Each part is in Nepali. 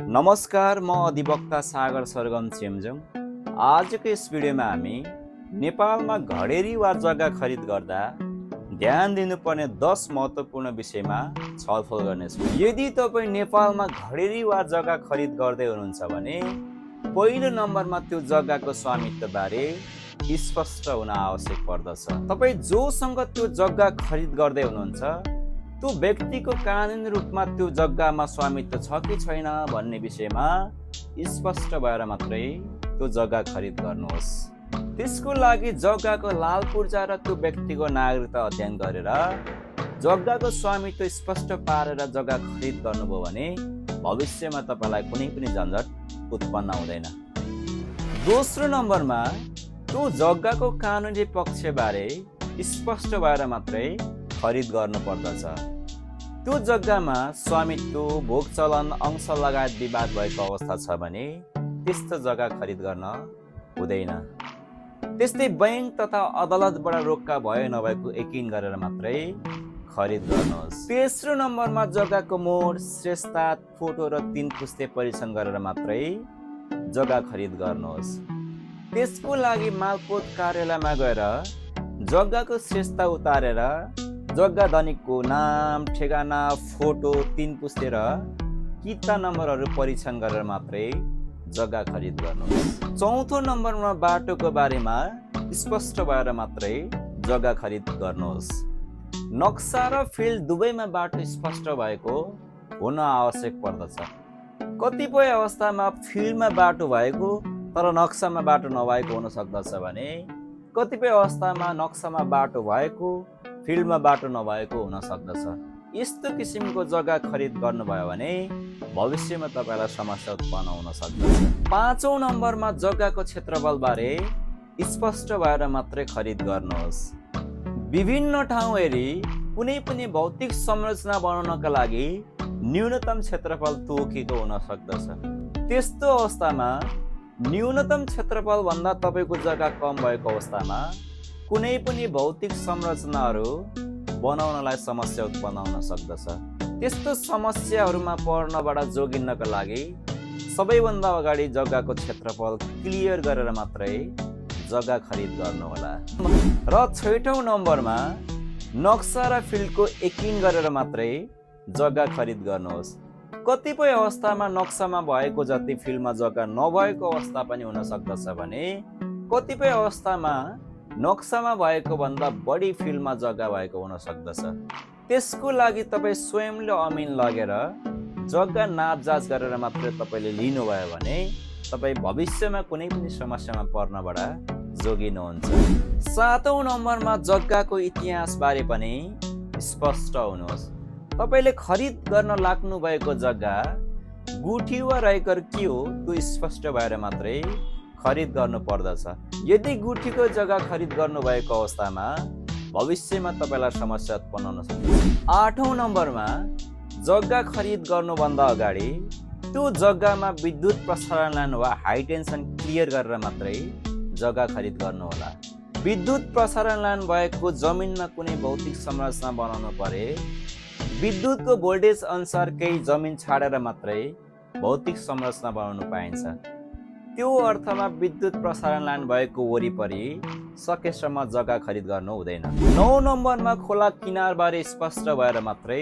नमस्कार, म अधिवक्ता सागर सरगम चेम्जोङ। आजको यस भिडियोमा हामी नेपालमा घडेरी वा जग्गा खरिद गर्दा ध्यान दिनुपर्ने 10 महत्त्वपूर्ण विषयमा छलफल गर्नेछौँ। यदि तपाईँ नेपालमा घडेरी वा जग्गा खरिद गर्दै हुनुहुन्छ भने पहिलो नम्बरमा त्यो जग्गाको स्वामित्व बारे स्पष्ट हुन आवश्यक पर्दछ। तपाईँ जोसँग त्यो जग्गा खरिद गर्दै हुनुहुन्छ त्यो व्यक्तिको कानुनी रूपमा त्यो जग्गामा स्वामित्व छ कि छैन भन्ने विषयमा स्पष्ट भएर मात्रै त्यो जग्गा खरिद गर्नुहोस्। त्यसको लागि जग्गाको लाल पूर्जा र त्यो व्यक्तिको नागरिकता अध्ययन गरेर जग्गाको स्वामित्व स्पष्ट पारेर जग्गा खरिद गर्नुभयो भने भविष्यमा तपाईँलाई कुनै पनि झन्झट उत्पन्न हुँदैन। दोस्रो नम्बरमा त्यो जग्गाको कानुनी पक्षबारे स्पष्ट भएर मात्रै खरिद गर्नुपर्दछ। त्यो जग्गामा स्वामित्व, भोग चलन, अंश लगायत विवाद भएको अवस्था छ भने त्यस्तो जग्गा खरिद गर्न हुँदैन। त्यस्तै बैंक तथा अदालतबाट रोक्का भयो नभएको यकिन गरेर मात्रै खरिद गर्नुहोस्। तेस्रो नम्बरमा जग्गाको मोड, श्रेष्ठता, फोटो र 3 पुस्ते परीक्षण गरेर मात्रै जग्गा खरिद गर्नुहोस्। त्यसको लागि मालपोत कार्यालयमा गएर जग्गाको श्रेष्ठता उतारेर जग्गा धनीको नाम, ठेगाना, फोटो, 3 पुस्ते र किता नम्बरहरू परीक्षण गरेर मात्रै जग्गा खरिद गर्नुहोस्। चौथो नम्बरमा बाटोको बारेमा स्पष्ट भएर मात्रै जग्गा खरिद गर्नुहोस्। नक्सा र फिल्ड दुवैमा बाटो स्पष्ट भएको हुन आवश्यक पर्दछ। कतिपय अवस्थामा फिल्डमा बाटो भएको तर नक्सामा बाटो नभएको हुन सक्दछ भने कतिपय अवस्थामा नक्सामा बाटो भएको फिल्डमा बाटो नभएको हुन सक्दछ। यस्तो किसिमको जग्गा खरिद गर्नुभयो भने भविष्यमा तपाईँलाई समस्या उत्पन्न हुन सक्दछ। पाँचौं नम्बरमा जग्गाको क्षेत्रफलबारे स्पष्ट भएर मात्रै खरिद गर्नुहोस्। विभिन्न ठाउँ हेरी कुनै पनि भौतिक संरचना बनाउनका लागि न्यूनतम क्षेत्रफल तोकिएको हुन सक्दछ। त्यस्तो अवस्थामा न्यूनतम क्षेत्रफल भन्दा तपाईँको जग्गा कम भएको अवस्थामा कुनै पनि भौतिक संरचनाहरू बनाउनलाई समस्या उत्पन्न हुन सक्दछ। त्यस्तो समस्याहरूमा पर्नबाट जोगिनका लागि सबैभन्दा अगाडि जग्गाको क्षेत्रफल क्लियर गरेर मात्रै जग्गा खरिद गर्नुहोला। र 6औं नम्बरमा नक्सा र फिल्डको यकिन गरेर मात्रै जग्गा खरिद गर्नुहोस्। कतिपय अवस्थामा नक्सामा भएको जति फिल्डमा जग्गा नभएको अवस्था पनि हुन सक्दछ भने कतिपय अवस्थामा नक्सामा भएको भन्दा बढी फिल्डमा जग्गा भएको हुन सक्दछ। त्यसको लागि तपाईँ स्वयंले अमिन लगेर जग्गा नापजाँच गरेर मात्रै तपाईँले लिनुभयो भने तपाईँ भविष्यमा कुनै पनि समस्यामा पर्नबाट जोगिनुहुन्छ। 7औं नम्बरमा जग्गाको इतिहासबारे पनि स्पष्ट हुनुहोस्। तपाईँले खरिद गर्न लाग्नु भएको जग्गा गुठी वा रहेकर के हो त्यो स्पष्ट भएर मात्रै खरिद गर्नु पर्दछ। यदि गुठीको जग्गा खरिद गर्नुभएको अवस्थामा भविष्यमा तपाईँलाई समस्या उत्पन्न हुन सक्छ। 8औं नम्बरमा जग्गा खरिद गर्नुभन्दा अगाडि त्यो जग्गामा विद्युत प्रसारण लाइन वा हाई टेन्सन क्लियर गरेर मात्रै जग्गा खरिद गर्नुहोला। विद्युत प्रसारण लाइन भएको जमिनमा कुनै भौतिक संरचना बनाउनु परे विद्युतको भोल्टेज अनुसार केही जमिन छाडेर मात्रै भौतिक संरचना बनाउनु पाइन्छ। त्यो अर्थमा विद्युत प्रसारण लाइन भएको वरिपरि सकेसम्म जग्गा खरिद गर्नु हुँदैन। 9 नम्बरमा खोला किनारबारे स्पष्ट भएर मात्रै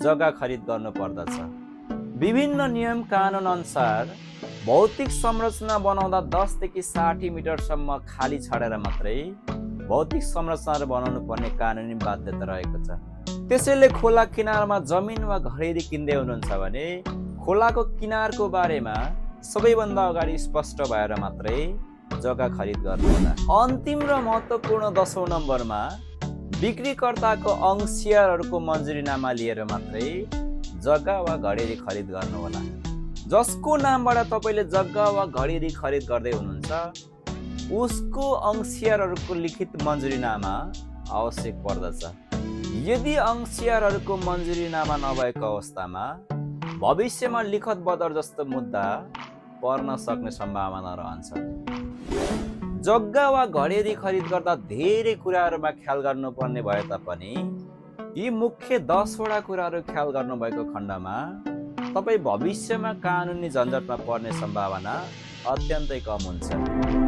जग्गा खरिद गर्नु पर्दछ। विभिन्न नियम कानुन अनुसार भौतिक संरचना बनाउँदा 10 देखि 60 मिटरसम्म खाली छाडेर मात्रै भौतिक संरचनाहरू बनाउनु पर्ने कानुनी बाध्यता रहेको छ। त्यसैले खोला किनारमा जमिन वा घरेरी किन्दै हुनुहुन्छ भने खोलाको किनारको बारेमा सबैभन्दा अगाडि स्पष्ट भएर मात्रै जग्गा खरिद गर्नुहोला। अन्तिम र महत्त्वपूर्ण 10औं नम्बरमा बिक्रीकर्ताको अंशियारहरूको मन्जुरीनामा लिएर मात्रै जग्गा वा घडेरी खरिद गर्नुहोला। जसको नामबाट तपाईँले जग्गा वा घडेरी खरिद गर्दै हुनुहुन्छ उसको अंशियारहरूको लिखित मन्जुरीनामा आवश्यक पर्दछ। यदि अंशियारहरूको मन्जुरीनामा नभएको अवस्थामा भविष्यमा लिखत बदर जस्तो मुद्दा पर्न सक्ने सम्भावना रहन्छ। जग्गा वा घडेरी खरिद गर्दा धेरै कुराहरूमा ख्याल गर्नुपर्ने भए तापनि यी मुख्य 10 वटा कुराहरू ख्याल गर्नुभएको खण्डमा तपाईँ भविष्यमा कानुनी झन्झटमा पर्ने सम्भावना अत्यन्तै कम हुन्छ।